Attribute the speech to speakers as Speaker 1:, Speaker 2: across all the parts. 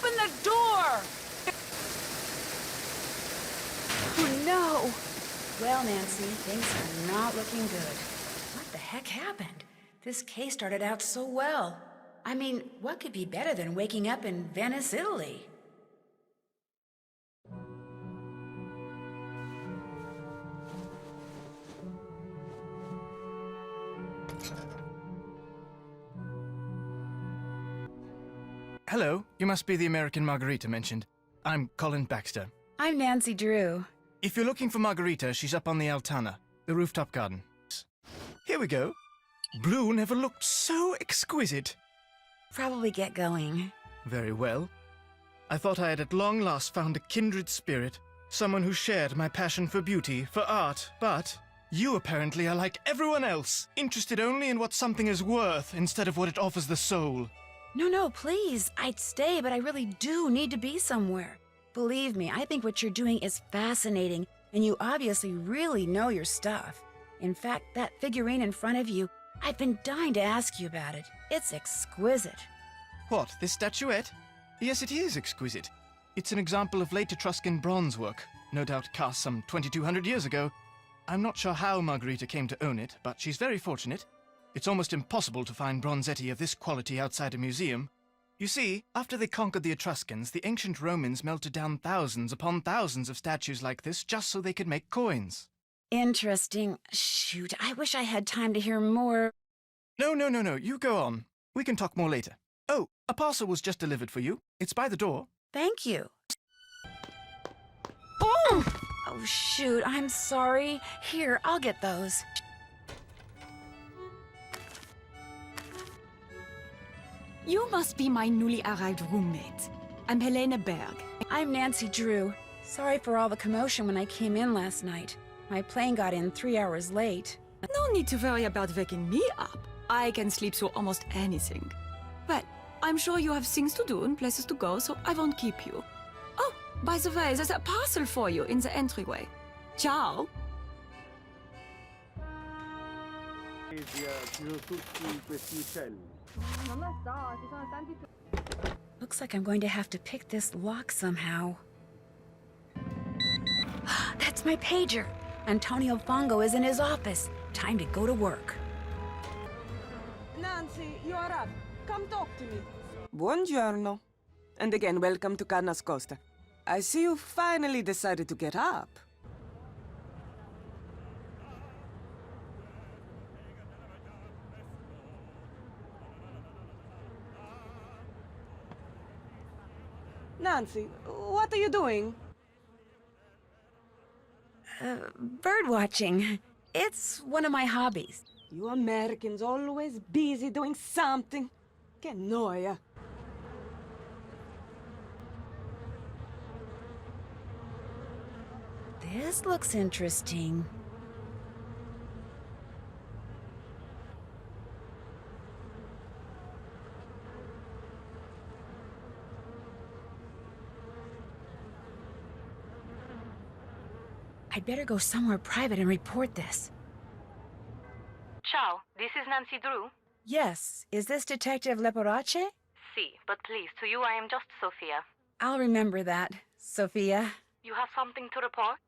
Speaker 1: Open the door! Oh, no! Well, Nancy, things are not looking good. What the heck happened? This case started out so well. I mean, what could be better than waking up in Venice, Italy?
Speaker 2: Hello, you must be the American Margarita mentioned. I'm Colin Baxter.
Speaker 1: I'm Nancy Drew.
Speaker 2: If you're looking for Margarita, she's up on the Altana, the rooftop garden. Here we go. Blue never looked so exquisite.
Speaker 1: Probably get going.
Speaker 2: Very well. I thought I had at long last found a kindred spirit, someone who shared my passion for beauty, for art, but you apparently are like everyone else, interested only in what something is worth instead of what it offers the soul.
Speaker 1: No, please. I'd stay, but I really do need to be somewhere. Believe me, I think what you're doing is fascinating, and you obviously really know your stuff. In fact, that figurine in front of you, I've been dying to ask you about it. It's exquisite.
Speaker 2: What, this statuette? Yes, it is exquisite. It's an example of late Etruscan bronze work, no doubt cast some 2,200 years ago. I'm not sure how Margarita came to own it, but she's very fortunate. It's almost impossible to find bronzetti of this quality outside a museum. You see, after they conquered the Etruscans, the ancient Romans melted down thousands upon thousands of statues like this just so they could make coins.
Speaker 1: Interesting. Shoot, I wish I had time to hear more.
Speaker 2: No, you go on. We can talk more later. Oh, a parcel was just delivered for you. It's by the door.
Speaker 1: Thank you. Oh! Oh, shoot, I'm sorry. Here, I'll get those.
Speaker 3: You must be my newly arrived roommate. I'm Helena Berg.
Speaker 1: I'm Nancy Drew. Sorry for all the commotion when I came in last night. My plane got in 3 hours late.
Speaker 3: No need to worry about waking me up. I can sleep through almost anything. But I'm sure you have things to do and places to go, so I won't keep you. Oh, by the way, there's a parcel for you in the entryway. Ciao.
Speaker 1: Looks like I'm going to have to pick this lock somehow. That's my pager! Antonio Fongo is in his office. Time to go to work.
Speaker 4: Nancy, you are up. Come talk to me. Buongiorno. And again, welcome to Carnas Costa. I see you finally decided to get up. Nancy, what are you doing?
Speaker 1: Bird watching. It's one of my hobbies.
Speaker 4: You Americans always busy doing something. Que noia.
Speaker 1: This looks interesting. I'd better go somewhere private and report this.
Speaker 5: Ciao, this is Nancy Drew.
Speaker 1: Yes, is this Detective Leporace?
Speaker 5: Si, but please, to you I am just Sophia.
Speaker 1: I'll remember that, Sophia.
Speaker 5: You have something to report?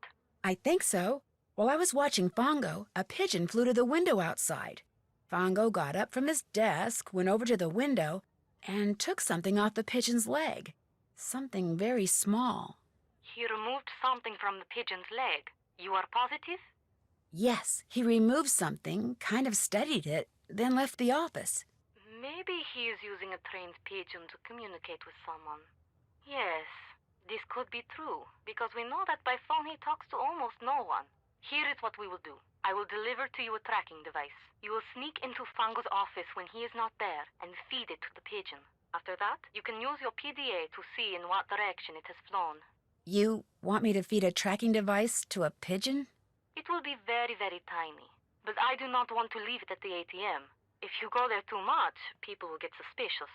Speaker 1: I think so. While I was watching Fongo, a pigeon flew to the window outside. Fongo got up from his desk, went over to the window, and took something off the pigeon's leg. Something very small.
Speaker 5: He removed something from the pigeon's leg. You are positive?
Speaker 1: Yes, he removed something, kind of studied it, then left the office.
Speaker 5: Maybe he is using a trained pigeon to communicate with someone. Yes, this could be true, because we know that by phone he talks to almost no one. Here is what we will do. I will deliver to you a tracking device. You will sneak into Fango's office when he is not there and feed it to the pigeon. After that, you can use your PDA to see in what direction it has flown.
Speaker 1: You want me to feed a tracking device to a pigeon?
Speaker 5: It will be very, very tiny. But I do not want to leave it at the ATM. If you go there too much, people will get suspicious.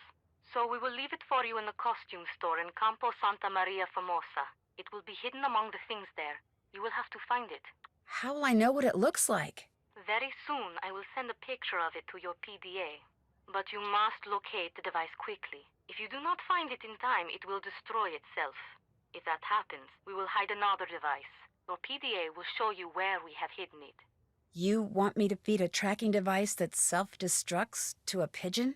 Speaker 5: So we will leave it for you in the costume store in Campo Santa Maria Famosa. It will be hidden among the things there. You will have to find it.
Speaker 1: How will I know what it looks like?
Speaker 5: Very soon, I will send a picture of it to your PDA. But you must locate the device quickly. If you do not find it in time, it will destroy itself. If that happens, we will hide another device. Your PDA will show you where we have hidden it.
Speaker 1: You want me to feed a tracking device that self-destructs to a pigeon?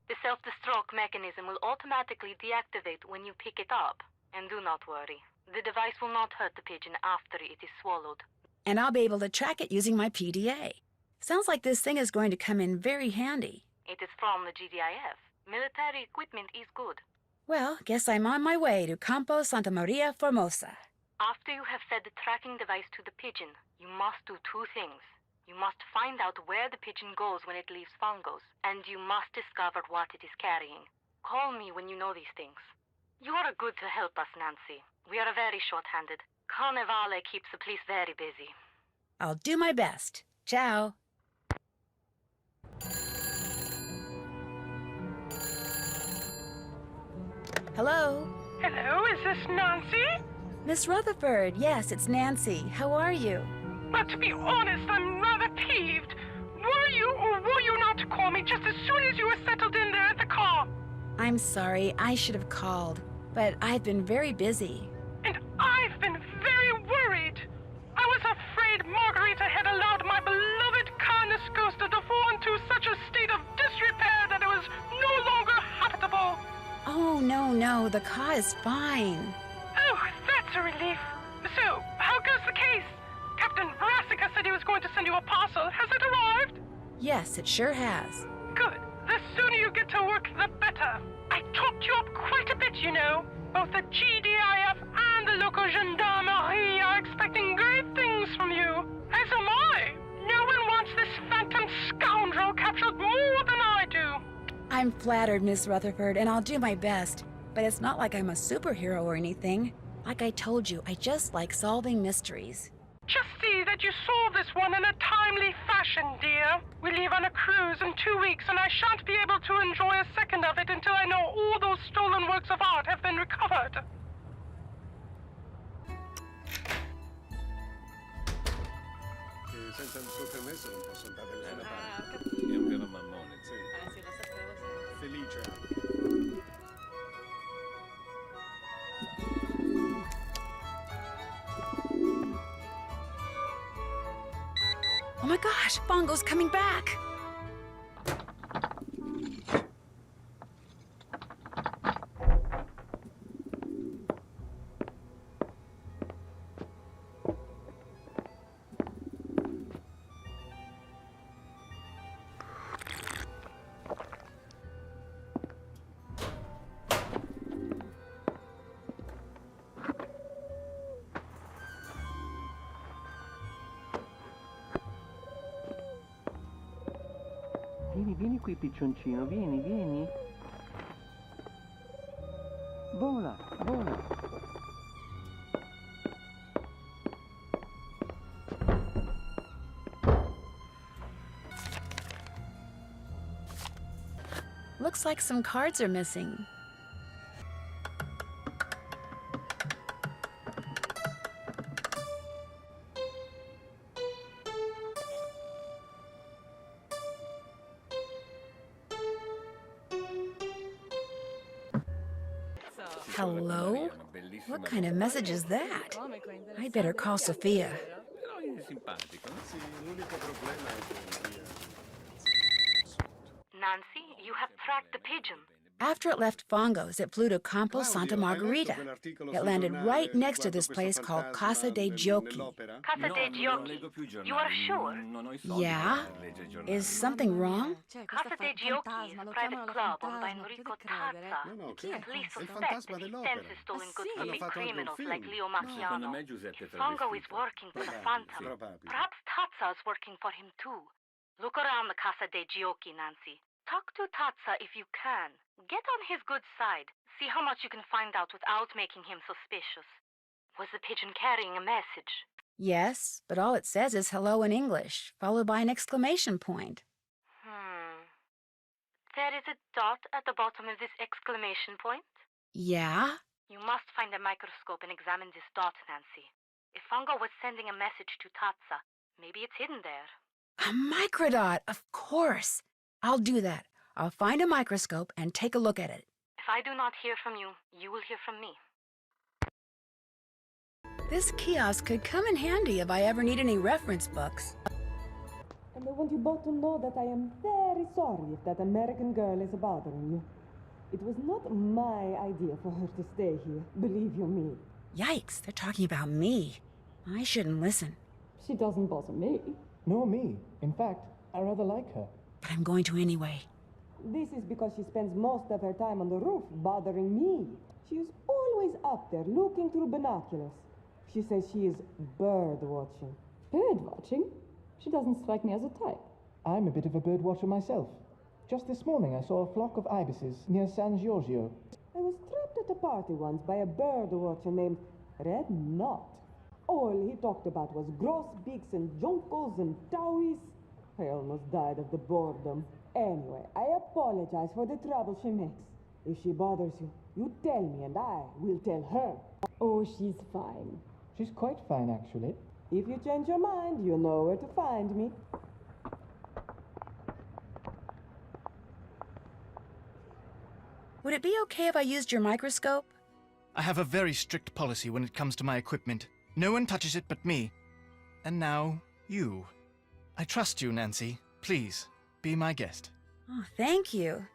Speaker 5: The self-destruct mechanism will automatically deactivate when you pick it up. And do not worry. The device will not hurt the pigeon after it is swallowed.
Speaker 1: And I'll be able to track it using my PDA. Sounds like this thing is going to come in very handy.
Speaker 5: It is from the GDIF. Military equipment is good.
Speaker 1: Well, guess I'm on my way to Campo Santa Maria Formosa.
Speaker 5: After you have fed the tracking device to the pigeon, you must do two things. You must find out where the pigeon goes when it leaves Fongos, and you must discover what it is carrying. Call me when you know these things. You are good to help us, Nancy. We are very short-handed. Carnevale keeps the police very busy.
Speaker 1: I'll do my best. Ciao. Hello?
Speaker 6: Hello, is this Nancy?
Speaker 1: Miss Rutherford, yes, it's Nancy. How are you?
Speaker 6: But to be honest, I'm rather peeved. Were you or were you not to call me just as soon as you were settled in there at the car?
Speaker 1: I'm sorry, I should have called, but I've been very busy.
Speaker 6: And I've been very worried. I was afraid Margarita had allowed my beloved Carnes Costa to fall into such a state of disrepair that it was no longer habitable.
Speaker 1: Oh, no, the car is fine.
Speaker 6: Oh, that's a relief. So, how goes the case? Captain Brassica said he was going to send you a parcel. Has it arrived?
Speaker 1: Yes, it sure has.
Speaker 6: Good. The sooner you get to work, the better. I talked you up quite a bit, you know. Both the GDIF and the local gendarmerie are expecting great things from you. As am I. No one wants this phantom scoundrel captured more than I do.
Speaker 1: I'm flattered, Miss Rutherford, and I'll do my best. But it's not like I'm a superhero or anything. Like I told you, I just like solving mysteries.
Speaker 6: Just see that you solve this one in a timely fashion, dear. We leave on a cruise in 2 weeks, and I shan't be able to enjoy a second of it until I know all those stolen works of art have been recovered.
Speaker 7: Senza il suo permesso non posso andare da nessuna parte. È un vero mammone, sì.
Speaker 8: Sì, lo sapevo, sì.
Speaker 7: Felice.
Speaker 1: Oh my gosh, Bongo's coming back!
Speaker 9: Vieni qui, piccioncino, vieni. Vola.
Speaker 1: Looks like some cards are missing. Hello? What kind of message is that? I'd better call Sophia.
Speaker 7: Però è simpatico. Sì, l'unico problema è che
Speaker 5: Nancy, you have tracked the pigeon.
Speaker 1: After it left Fongo's, it flew to Campo Santa Margherita. It landed right next to this place called Casa dei Giochi.
Speaker 5: Casa dei Giochi. You are sure?
Speaker 1: Yeah? Is something wrong?
Speaker 5: Casa dei Giochi is a private club owned by Enrico Tazza. Police suspect that he sends his stolen goods to big criminals like Leo Macchiano. Fongo is working for the Phantom. Perhaps Tazza is working for him too. Look around the Casa dei Giochi, Nancy. Talk to Tazza if you can. Get on his good side. See how much you can find out without making him suspicious. Was the pigeon carrying a message?
Speaker 1: Yes, but all it says is hello in English, followed by an exclamation point.
Speaker 5: There is a dot at the bottom of this exclamation point.
Speaker 1: Yeah?
Speaker 5: You must find a microscope and examine this dot, Nancy. If Fongo was sending a message to Tazza, maybe it's hidden there.
Speaker 1: A microdot, of course. I'll do that. I'll find a microscope and take a look at it.
Speaker 5: If I do not hear from you, you will hear from me.
Speaker 1: This kiosk could come in handy if I ever need any reference books.
Speaker 4: And I want you both to know that I am very sorry if that American girl is bothering you. It was not my idea for her to stay here, believe you me.
Speaker 1: Yikes, they're talking about me. I shouldn't listen,
Speaker 8: She doesn't bother me.
Speaker 2: Nor me. In fact, I rather like her.
Speaker 1: but I'm going to anyway.
Speaker 4: This is because she spends most of her time on the roof bothering me. She is always up there looking through binoculars. She says she is bird watching.
Speaker 8: Bird watching? She doesn't strike me as a type.
Speaker 2: I'm a bit of a bird watcher myself. Just this morning I saw a flock of ibises near San Giorgio.
Speaker 4: I was trapped at a party once by a bird watcher named Red Knot. All he talked about was grosbeaks and jonkles and towies. I almost died of the boredom. Anyway, I apologize for the trouble she makes. If she bothers you, you tell me and I will tell her.
Speaker 8: Oh, she's fine.
Speaker 2: She's quite fine, actually.
Speaker 4: If you change your mind, you know where to find me.
Speaker 1: Would it be okay if I used your microscope?
Speaker 2: I have a very strict policy when it comes to my equipment. No one touches it but me. And now, you. I trust you, Nancy. Please, be my guest.
Speaker 1: Oh, thank you.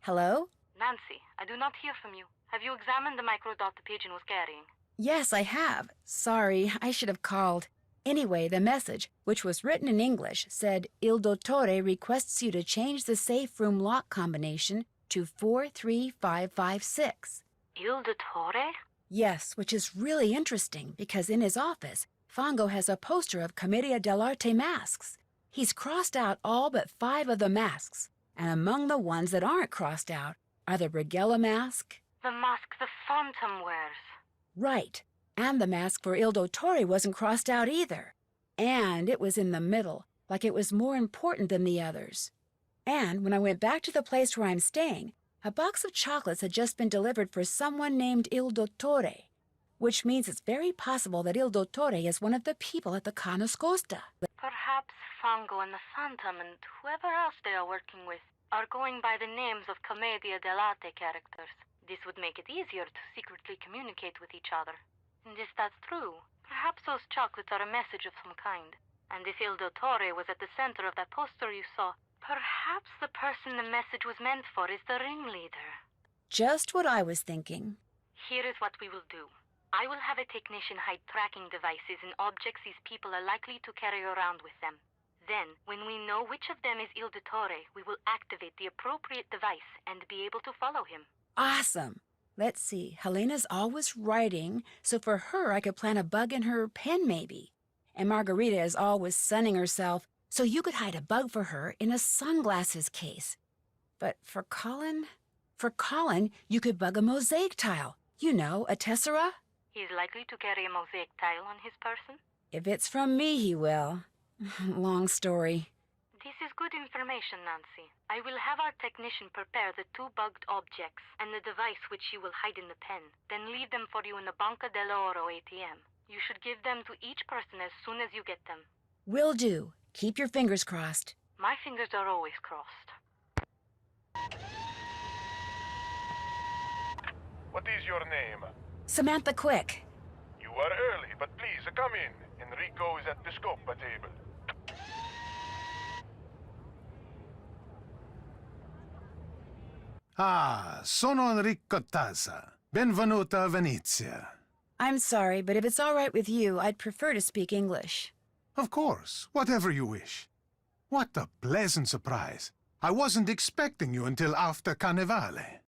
Speaker 1: Hello?
Speaker 5: Nancy, I do not hear from you. Have you examined the microdot the pigeon was carrying?
Speaker 1: Yes, I have. Sorry, I should have called. Anyway, the message, which was written in English, said, Il Dottore requests you to change the safe room lock combination to 43556.
Speaker 5: Il Dottore?
Speaker 1: Yes, which is really interesting because in his office, Fongo has a poster of Commedia dell'arte masks. He's crossed out all but 5 of the masks, and among the ones that aren't crossed out are the Brighella mask.
Speaker 5: The mask the Phantom wears.
Speaker 1: Right, and the mask for Il Dottore wasn't crossed out either. And it was in the middle, like it was more important than the others. And when I went back to the place where I'm staying, a box of chocolates had just been delivered for someone named Il Dottore, which means it's very possible that Il Dottore is one of the people at the Ca' Nascosta.
Speaker 5: Perhaps Fango and the Phantom and whoever else they are working with are going by the names of Commedia dell'arte characters. This would make it easier to secretly communicate with each other. And if that's true, perhaps those chocolates are a message of some kind. And if Il Dottore was at the center of that poster you saw, perhaps the person the message was meant for is the ringleader.
Speaker 1: Just what I was thinking.
Speaker 5: Here is what we will do. I will have a technician hide tracking devices in objects these people are likely to carry around with them. Then, when we know which of them is Il Dottore, we will activate the appropriate device and be able to follow him.
Speaker 1: Awesome. Let's see, Helena's always writing, so for her I could plant a bug in her pen maybe. And Margarita is always sunning herself, so you could hide a bug for her in a sunglasses case. But for Colin, you could bug a mosaic tile. You know, a tessera.
Speaker 5: He is likely to carry a mosaic tile on his person?
Speaker 1: If it's from me, he will. Long story.
Speaker 5: This is good information, Nancy. I will have our technician prepare the 2 bugged objects and the device which you will hide in the pen, then leave them for you in the Banca dell'Oro ATM. You should give them to each person as soon as you get them.
Speaker 1: Will do. Keep your fingers crossed.
Speaker 5: My fingers are always crossed.
Speaker 10: What is your name?
Speaker 1: Samantha Quick.
Speaker 10: You are early, but please come in. Enrico is at the scopa table.
Speaker 11: Ah, sono Enrico Tazza. Benvenuta a Venezia.
Speaker 1: I'm sorry, but if it's all right with you, I'd prefer to speak English.
Speaker 11: Of course, whatever you wish. What a pleasant surprise. I wasn't expecting you until after Carnevale.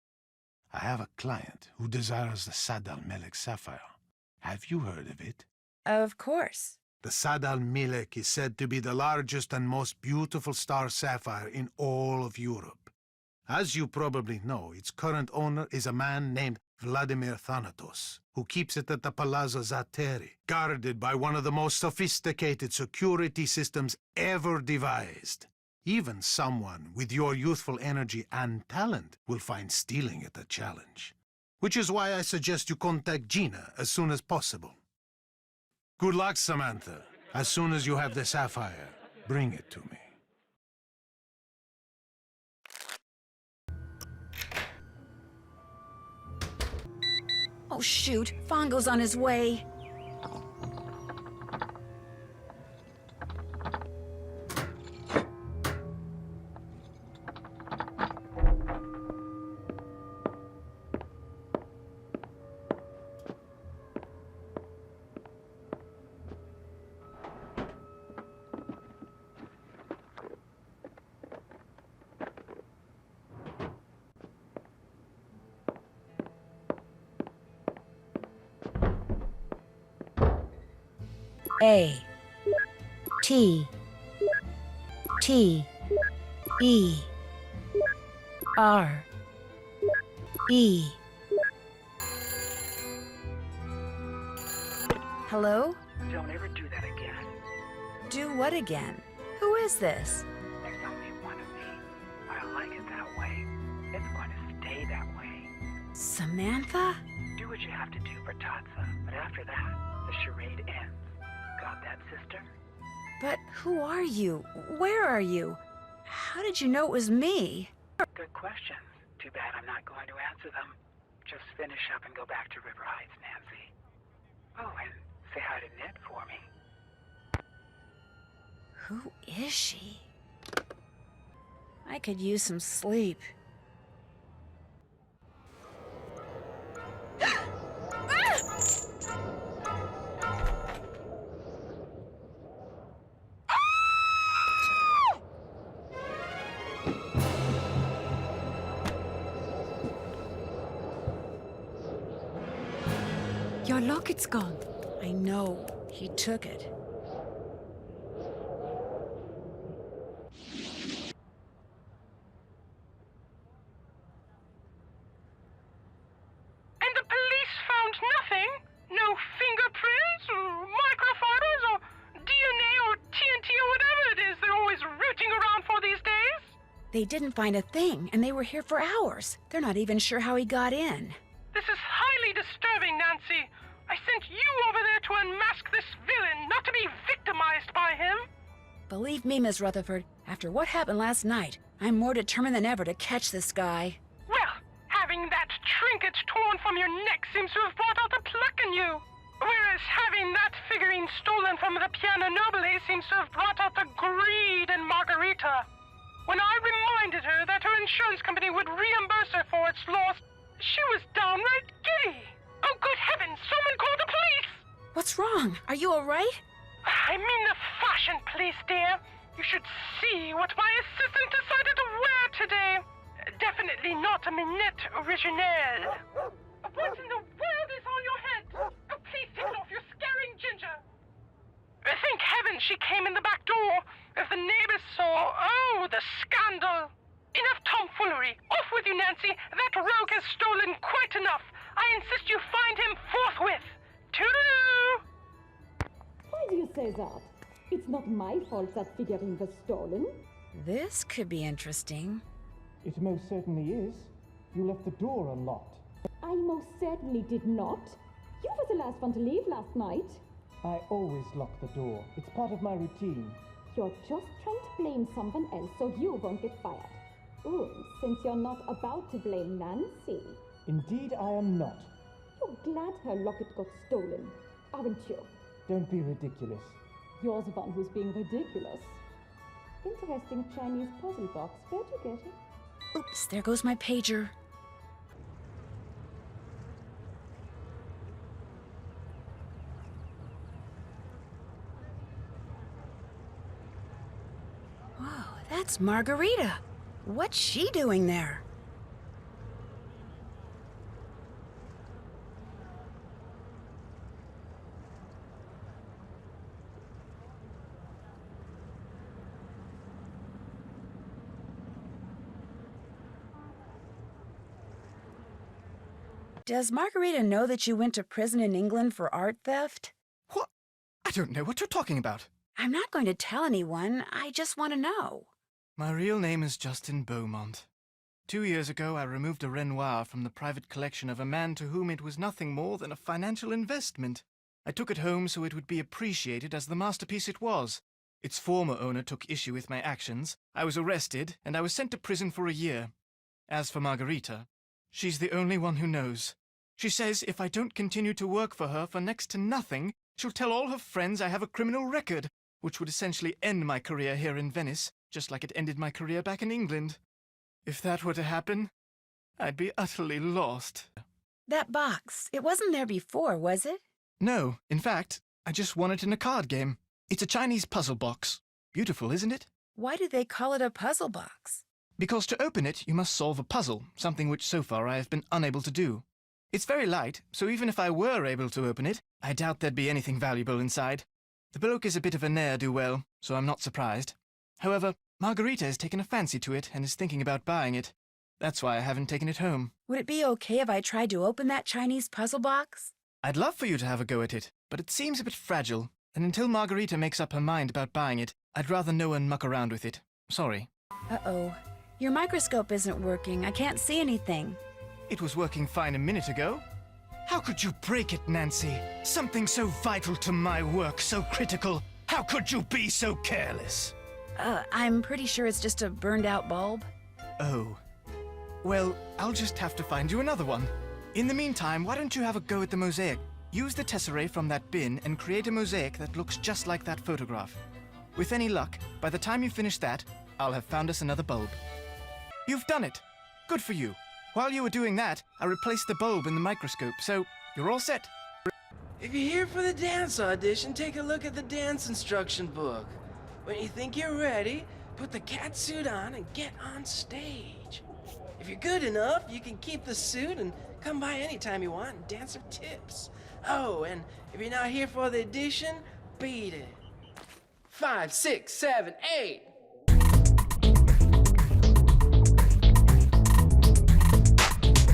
Speaker 11: I have a client who desires the Sad al-Melek sapphire. Have you heard of it?
Speaker 1: Of course.
Speaker 11: The Sad al-Melek is said to be the largest and most beautiful star sapphire in all of Europe. As you probably know, its current owner is a man named Vladimir Thanatos, who keeps it at the Palazzo Zateri, guarded by one of the most sophisticated security systems ever devised. Even someone with your youthful energy and talent will find stealing it a challenge. Which is why I suggest you contact Gina as soon as possible. Good luck, Samantha. As soon as you have the sapphire, bring it to me.
Speaker 1: Oh, shoot. Fongo's on his way. A T T E R E. Hello?
Speaker 12: Don't ever do that again.
Speaker 1: Do what again? Who is this?
Speaker 12: There's only one of me. I like it that way. It's going to stay that way.
Speaker 1: Samantha?
Speaker 12: Do what you have to do for Tatsa, but after that, the charade ends. Got that, sister?
Speaker 1: But who are you? Where are you? How did you know it was me?
Speaker 12: Good questions. Too bad I'm not going to answer them. Just finish up and go back to River Heights, Nancy. Oh, and say hi to Ned for me.
Speaker 1: Who is she? I could use some sleep.
Speaker 3: Your locket's gone.
Speaker 1: I know. He took it.
Speaker 6: And the police found nothing? No fingerprints, or microfibers, or DNA, or TNT, or whatever it is they're always rooting around for these days?
Speaker 1: They didn't find a thing, and they were here for hours. They're not even sure how he got in.
Speaker 6: This is highly disturbing, Nancy. I sent you over there to unmask this villain, not to be victimized by him.
Speaker 1: Believe me, Miss Rutherford, after what happened last night, I'm more determined than ever to catch this guy.
Speaker 6: Well, having that trinket torn from your neck seems to have brought out the pluck in you. Whereas having that figurine stolen from the Piano Nobile seems to have brought out the greed in Margarita. When I reminded her that her insurance company would reimburse her for its loss, she was downright giddy. Oh, good heavens, someone call the police!
Speaker 1: What's wrong? Are you all right?
Speaker 6: I mean the fashion police, dear. You should see what my assistant decided to wear today. Definitely not a minette originelle. What in the world is on your head? Oh, please take it off, you're scaring Ginger. Thank heaven she came in the back door. If the neighbors saw, oh, the scandal. Enough tomfoolery. Off with you, Nancy. That rogue has stolen quite enough. I insist you find him forthwith. Toodaloo!
Speaker 8: Why do you say that? It's not my fault that figurine was stolen.
Speaker 1: This could be interesting.
Speaker 2: It most certainly is. You left the door unlocked.
Speaker 8: I most certainly did not. You were the last one to leave last night.
Speaker 2: I always lock the door. It's part of my routine.
Speaker 8: You're just trying to blame someone else so you won't get fired. Oh, since you're not about to blame Nancy.
Speaker 2: Indeed, I am not.
Speaker 8: You're glad her locket got stolen, aren't you?
Speaker 2: Don't be ridiculous.
Speaker 8: You're the one who's being ridiculous. Interesting Chinese puzzle box. Where'd you get it?
Speaker 1: Oops, there goes my pager. Whoa, that's Margarita. What's she doing there? Does Margarita know that you went to prison in England for art theft?
Speaker 2: What? I don't know what you're talking about.
Speaker 1: I'm not going to tell anyone. I just want to know.
Speaker 2: My real name is Justin Beaumont. 2 years ago, I removed a Renoir from the private collection of a man to whom it was nothing more than a financial investment. I took it home so it would be appreciated as the masterpiece it was. Its former owner took issue with my actions. I was arrested, and I was sent to prison for a year. As for Margarita, she's the only one who knows. She says if I don't continue to work for her for next to nothing, she'll tell all her friends I have a criminal record, which would essentially end my career here in Venice, just like it ended my career back in England. If that were to happen, I'd be utterly lost.
Speaker 1: That box, it wasn't there before, was it?
Speaker 2: No, in fact, I just won it in a card game. It's a Chinese puzzle box. Beautiful, isn't it?
Speaker 1: Why do they call it a puzzle box?
Speaker 2: Because to open it, you must solve a puzzle, something which so far I have been unable to do. It's very light, so even if I were able to open it, I doubt there'd be anything valuable inside. The bloke is a bit of a ne'er-do-well, so I'm not surprised. However, Margarita has taken a fancy to it and is thinking about buying it. That's why I haven't taken it home.
Speaker 1: Would it be okay if I tried to open that Chinese puzzle box?
Speaker 2: I'd love for you to have a go at it, but it seems a bit fragile, and until Margarita makes up her mind about buying it, I'd rather no one muck around with it. Sorry.
Speaker 1: Uh-oh. Your microscope isn't working. I can't see anything.
Speaker 2: It was working fine a minute ago. How could you break it, Nancy? Something so vital to my work, so critical. How could you be so careless?
Speaker 1: I'm pretty sure it's just a burned-out bulb.
Speaker 2: Oh. Well, I'll just have to find you another one. In the meantime, why don't you have a go at the mosaic? Use the tesserae from that bin and create a mosaic that looks just like that photograph. With any luck, by the time you finish that, I'll have found us another bulb. You've done it! Good for you. While you were doing that, I replaced the bulb in the microscope, so you're all set.
Speaker 13: If you're here for the dance audition, take a look at the dance instruction book. When you think you're ready, put the cat suit on and get on stage. If you're good enough, you can keep the suit and come by anytime you want and dance for tips. Oh, and if you're not here for the audition, beat it. 5, 6, 7, 8.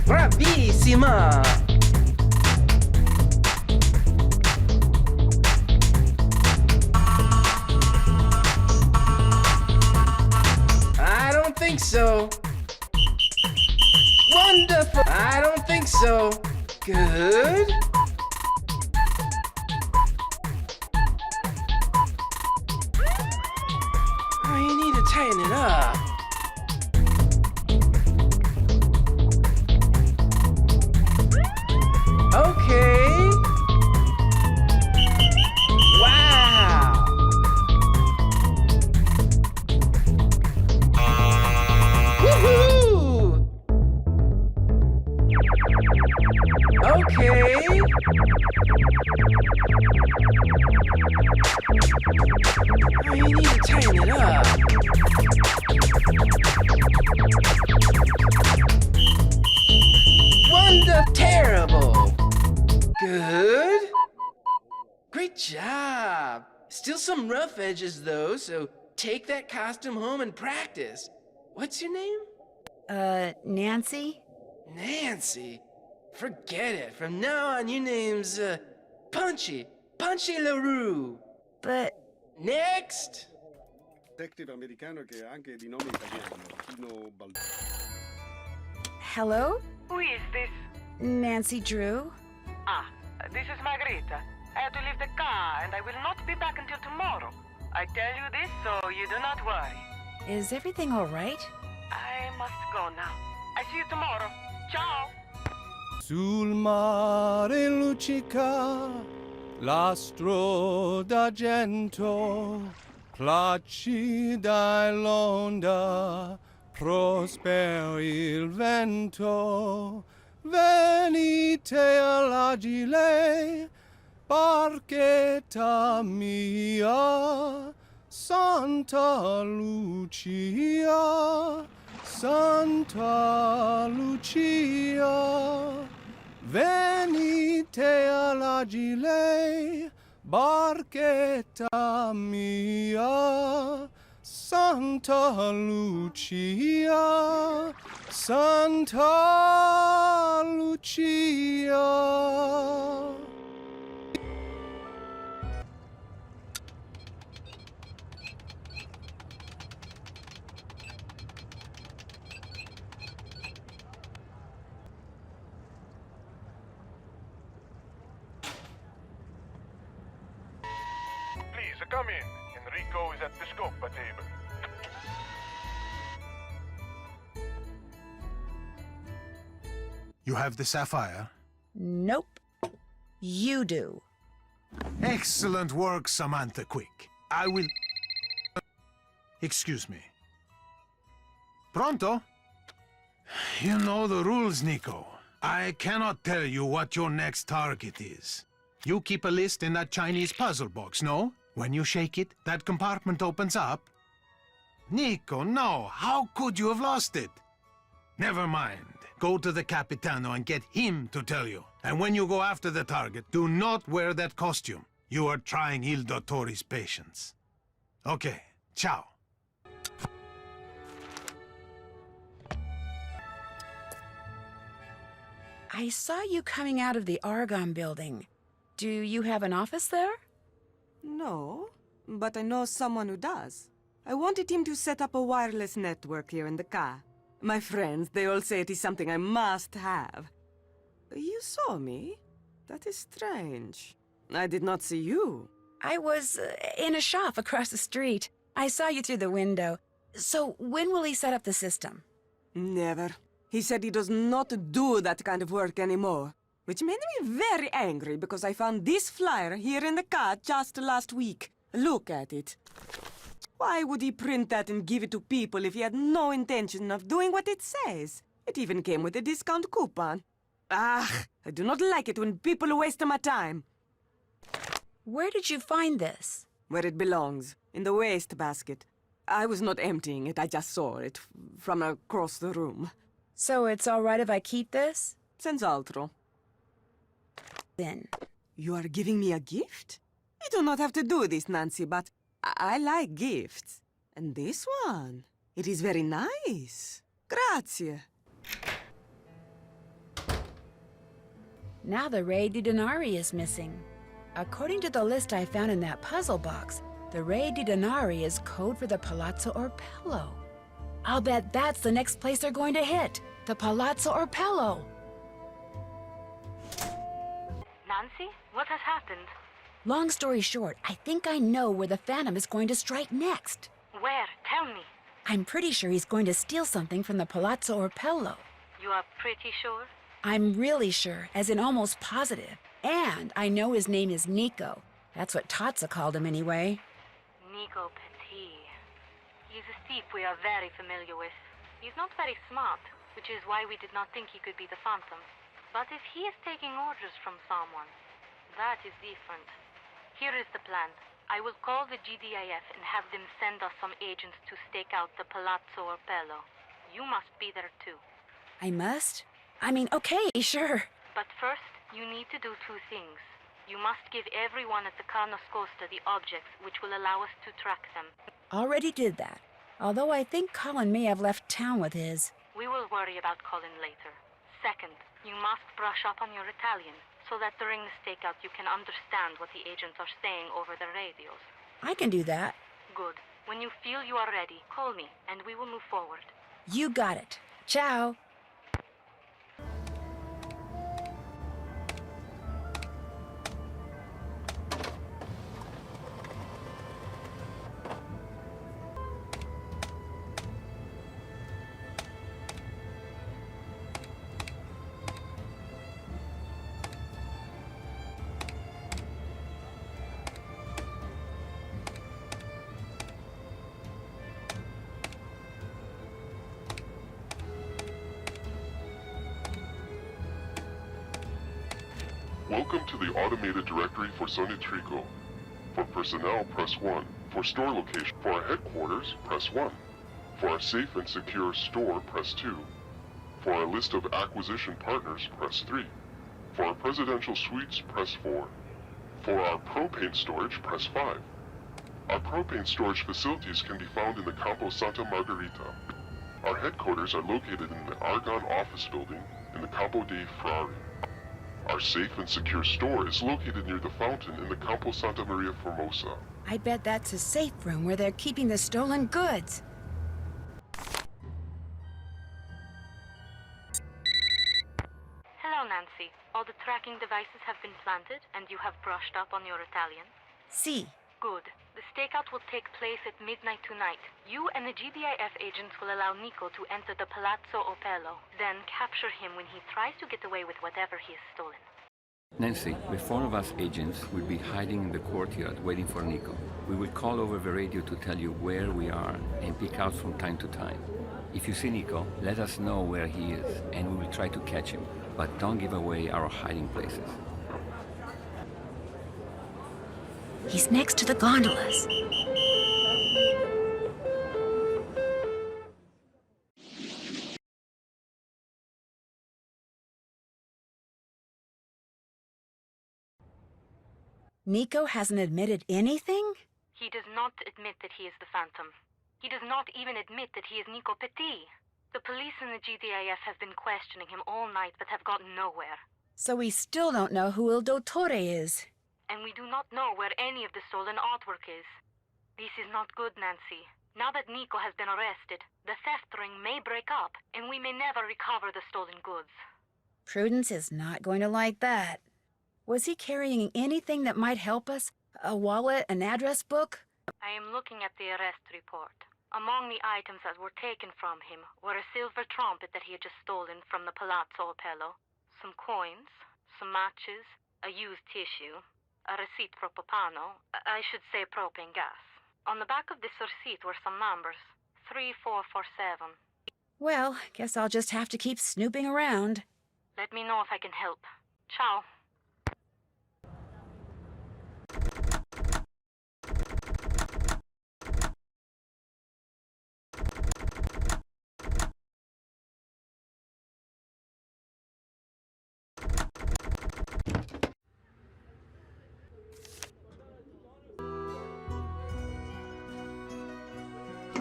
Speaker 13: Bravissima! I don't think so. Wonderful! I don't think so. Good. Oh, you need to tighten it up. Okay. Wow. Woohoo! Okay. Oh, you need to tighten it up. Terrible. Good. Great job. Still some rough edges though, so take that costume home and practice. What's your name?
Speaker 1: Nancy?
Speaker 13: Nancy? Forget it. From now on, your name's, Punchy. Punchy LaRue.
Speaker 1: But...
Speaker 13: Next!
Speaker 7: Detective americano che è anche di nome italiano, Pino Baldo.
Speaker 1: Hello?
Speaker 6: Who is this?
Speaker 1: Nancy Drew?
Speaker 6: This is Margarita. I have to leave the car, and I will not be back until tomorrow. I tell you this so you do not worry.
Speaker 1: Is everything all right?
Speaker 6: I must go now. I see you tomorrow. Ciao!
Speaker 14: Sul mare luccica l'astro d'argento, placida l'onda, prosper il vento. Venite all'agile, barchetta mia, Santa Lucia, Santa Lucia. Venite all'agile, barchetta mia, Santa Lucia, Santa Lucia.
Speaker 10: Please, come in. Enrico is at the scopa table.
Speaker 11: You have the sapphire?
Speaker 1: Nope. You do.
Speaker 11: Excellent work, Samantha Quick. I will... Excuse me. Pronto? You know the rules, Nico. I cannot tell you what your next target is. You keep a list in that Chinese puzzle box, no? When you shake it, that compartment opens up. Nico, no. How could you have lost it? Never mind. Go to the Capitano and get him to tell you. And when you go after the target, do not wear that costume. You are trying Il Dottore's patience. Okay, ciao.
Speaker 1: I saw you coming out of the Argonne building. Do you have an office there?
Speaker 4: No, but I know someone who does. I wanted him to set up a wireless network here in the car. My friends, they all say it is something I must have. You saw me? That is strange. I did not see you.
Speaker 1: I was in a shop across the street. I saw you through the window. So when will he set up the system?
Speaker 4: Never. He said he does not do that kind of work anymore. Which made me very angry because I found this flyer here in the car just last week. Look at it. Why would he print that and give it to people if he had no intention of doing what it says? It even came with a discount coupon. Ah, I do not like it when people waste my time.
Speaker 1: Where did you find this?
Speaker 4: Where it belongs, in the waste basket. I was not emptying it, I just saw it from across the room.
Speaker 1: So it's all right if I keep this?
Speaker 4: Senz'altro.
Speaker 1: Then.
Speaker 4: You are giving me a gift? You do not have to do this, Nancy, but I like gifts. And this one, it is very nice. Grazie.
Speaker 1: Now the Re di Denari is missing. According to the list I found in that puzzle box, the Re di Denari is code for the Palazzo Orpello. I'll bet that's the next place they're going to hit. The Palazzo Orpello.
Speaker 5: Nancy, what has happened?
Speaker 1: Long story short, I think I know where the Phantom is going to strike next.
Speaker 5: Where? Tell me.
Speaker 1: I'm pretty sure he's going to steal something from the Palazzo Orpello.
Speaker 5: You are pretty sure?
Speaker 1: I'm really sure, as in almost positive. And I know his name is Nico. That's what Tatsa called him anyway.
Speaker 5: Nico Petit. He's a thief we are very familiar with. He's not very smart, which is why we did not think he could be the Phantom. But if he is taking orders from someone, that is different. Here is the plan. I will call the GDIF and have them send us some agents to stake out the Palazzo Orpello. You must be there too.
Speaker 1: I must? I mean, okay, sure.
Speaker 5: But first, you need to do two things. You must give everyone at the Carnoscosta the objects which will allow us to track them.
Speaker 1: Already did that. Although I think Colin may have left town with his.
Speaker 5: We will worry about Colin later. Second, you must brush up on your Italian, so that during the stakeout you can understand what the agents are saying over the radios.
Speaker 1: I can do that.
Speaker 5: Good. When you feel you are ready, call me, and we will move forward.
Speaker 1: You got it. Ciao.
Speaker 15: Welcome to the automated directory for Sonitrico. For personnel, press 1. For store location, for our headquarters, press 1. For our safe and secure store, press 2. For our list of acquisition partners, press 3. For our presidential suites, press 4. For our propane storage, press 5. Our propane storage facilities can be found in the Campo Santa Margherita. Our headquarters are located in the Argonne office building in the Campo dei Frari. Our safe and secure store is located near the fountain in the Campo Santa Maria Formosa.
Speaker 1: I bet that's a safe room where they're keeping the stolen goods.
Speaker 5: Hello, Nancy. All the tracking devices have been planted, and you have brushed up on your Italian?
Speaker 1: Si.
Speaker 5: Good. The stakeout will take place at midnight tonight. You and the GDIF agents will allow Nico to enter the Palazzo Opello, then capture him when he tries to get away with whatever he has stolen.
Speaker 16: Nancy, the four of us agents will be hiding in the courtyard waiting for Nico. We will call over the radio to tell you where we are and peek out from time to time. If you see Nico, let us know where he is and we will try to catch him, but don't give away our hiding places.
Speaker 1: He's next to the gondolas. Nico hasn't admitted anything?
Speaker 5: He does not admit that he is the Phantom. He does not even admit that he is Nico Petit. The police and the GDIF have been questioning him all night but have gotten nowhere.
Speaker 1: So we still don't know who Il Dottore is.
Speaker 5: And we do not know where any of the stolen artwork is. This is not good, Nancy. Now that Nico has been arrested, the theft ring may break up, and we may never recover the stolen goods.
Speaker 1: Prudence is not going to like that. Was he carrying anything that might help us? A wallet, an address book?
Speaker 5: I am looking at the arrest report. Among the items that were taken from him were a silver trumpet that he had just stolen from the Palazzo Opello, some coins, some matches, a used tissue, a receipt for Popano, I should say propane gas. On the back of this receipt were some numbers, 3447.
Speaker 1: Well, guess I'll just have to keep snooping around.
Speaker 5: Let me know if I can help. Ciao.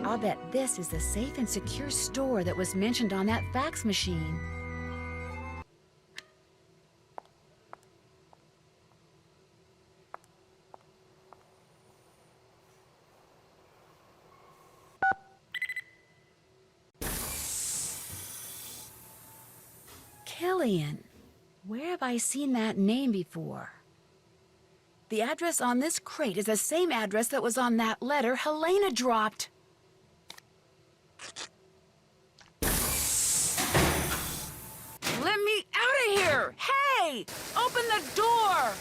Speaker 1: I'll bet this is the safe and secure store that was mentioned on that fax machine. Killian. Where have I seen that name before? The address on this crate is the same address that was on that letter Helena dropped. Let me out of here! Hey! Open the door!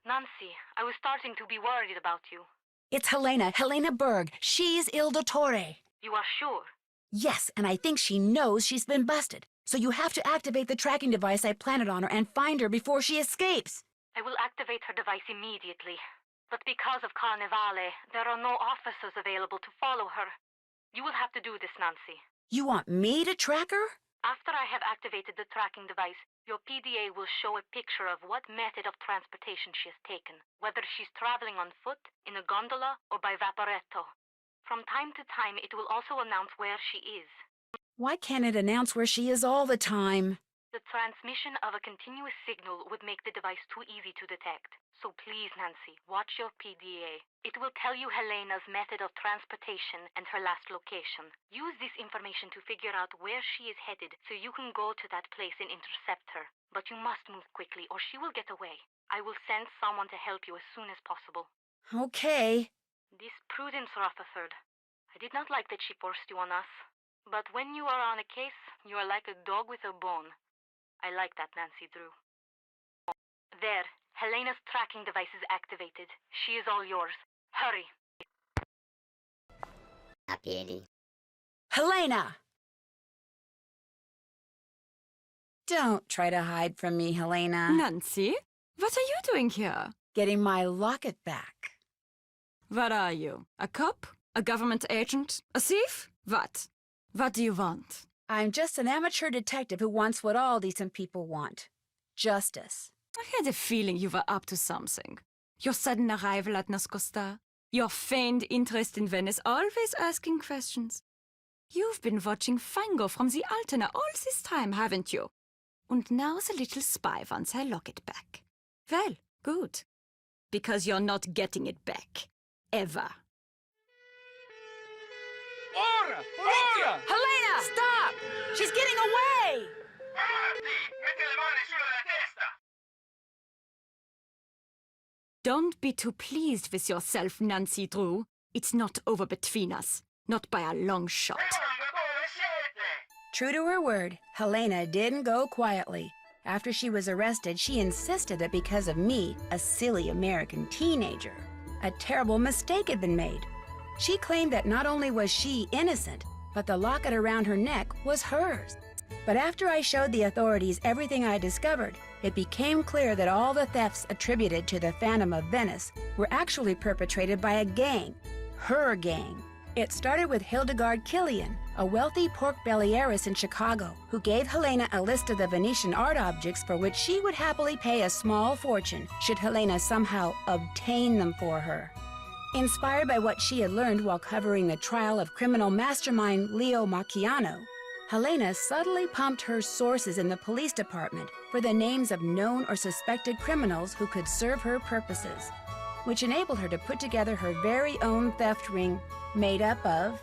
Speaker 5: Nancy, I was starting to be worried about you.
Speaker 1: It's Helena Berg. She's Il Dottore.
Speaker 5: You are sure?
Speaker 1: Yes, and I think she knows she's been busted. So you have to activate the tracking device I planted on her and find her before she escapes.
Speaker 5: I will activate her device immediately. But because of Carnevale, there are no officers available to follow her. You will have to do this, Nancy.
Speaker 1: You want me to track her?
Speaker 5: After I have activated the tracking device, your PDA will show a picture of what method of transportation she has taken, whether she's traveling on foot, in a gondola, or by vaporetto. From time to time, it will also announce where she is.
Speaker 1: Why can't it announce where she is all the time?
Speaker 5: The transmission of a continuous signal would make the device too easy to detect. So please, Nancy, watch your PDA. It will tell you Helena's method of transportation and her last location. Use this information to figure out where she is headed so you can go to that place and intercept her. But you must move quickly or she will get away. I will send someone to help you as soon as possible.
Speaker 1: Okay.
Speaker 5: This Prudence Rutherford. I did not like that she forced you on us. But when you are on a case, you are like a dog with a bone. I like that, Nancy Drew. There, Helena's tracking device is activated. She is all yours. Hurry.
Speaker 17: A piedi.
Speaker 1: Helena! Don't try to hide from me, Helena.
Speaker 3: Nancy, what are you doing here?
Speaker 1: Getting my locket back.
Speaker 3: What are you? A cop? A government agent? A thief? What? What do you want?
Speaker 1: I'm just an amateur detective who wants what all decent people want. Justice.
Speaker 3: I had a feeling you were up to something. Your sudden arrival at Nascosta, your feigned interest in Venice, always asking questions. You've been watching Fango from the Altena all this time, haven't you? And now the little spy wants her locket back. Well, good. Because you're not getting it back. Ever.
Speaker 6: Ora! Ora!
Speaker 1: Helena! Stop! She's getting away!
Speaker 3: Don't be too pleased with yourself, Nancy Drew. It's not over between us. Not by a long shot.
Speaker 1: True to her word, Helena didn't go quietly. After she was arrested, she insisted that because of me, a silly American teenager, a terrible mistake had been made. She claimed that not only was she innocent, but the locket around her neck was hers. But after I showed the authorities everything I discovered, it became clear that all the thefts attributed to the Phantom of Venice were actually perpetrated by a gang, her gang. It started with Hildegard Killian, a wealthy pork belly heiress in Chicago, who gave Helena a list of the Venetian art objects for which she would happily pay a small fortune should Helena somehow obtain them for her. Inspired by what she had learned while covering the trial of criminal mastermind Leo Macchiano, Helena subtly pumped her sources in the police department for the names of known or suspected criminals who could serve her purposes, which enabled her to put together her very own theft ring made up of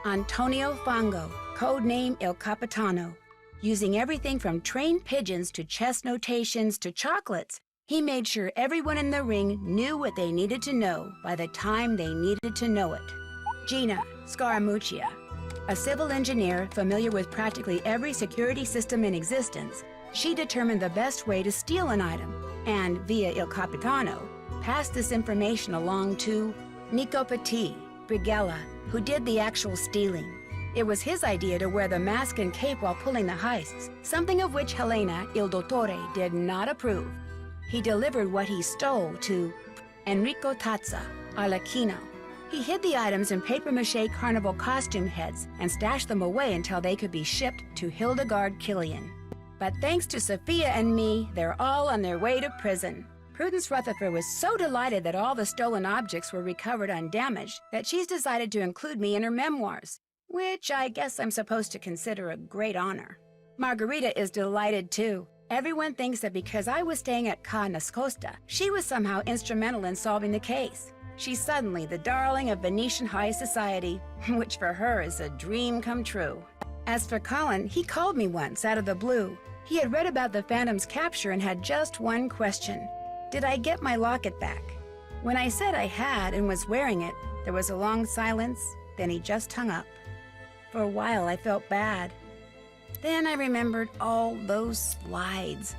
Speaker 1: Antonio Fango, codename Il Capitano. Using everything from trained pigeons to chess notations to chocolates, he made sure everyone in the ring knew what they needed to know by the time they needed to know it. Gina Scaramuccia, a civil engineer familiar with practically every security system in existence, she determined the best way to steal an item and, via Il Capitano, passed this information along to Nico Petit, Brigella, who did the actual stealing. It was his idea to wear the mask and cape while pulling the heists, something of which Helena, Il Dottore, did not approve. He delivered what he stole to Enrico Tazza, Arlecchino. He hid the items in papier-mâché carnival costume heads and stashed them away until they could be shipped to Hildegard Killian. But thanks to Sophia and me, they're all on their way to prison. Prudence Rutherford was so delighted that all the stolen objects were recovered undamaged that she's decided to include me in her memoirs, which I guess I'm supposed to consider a great honor. Margarita is delighted too. Everyone thinks that because I was staying at Ca Nascosta, she was somehow instrumental in solving the case. She's suddenly the darling of Venetian high society, which for her is a dream come true. As for Colin, he called me once out of the blue. He had read about the Phantom's capture and had just one question. Did I get my locket back? When I said I had and was wearing it, there was a long silence, then he just hung up. For a while I felt bad. Then I remembered all those slides.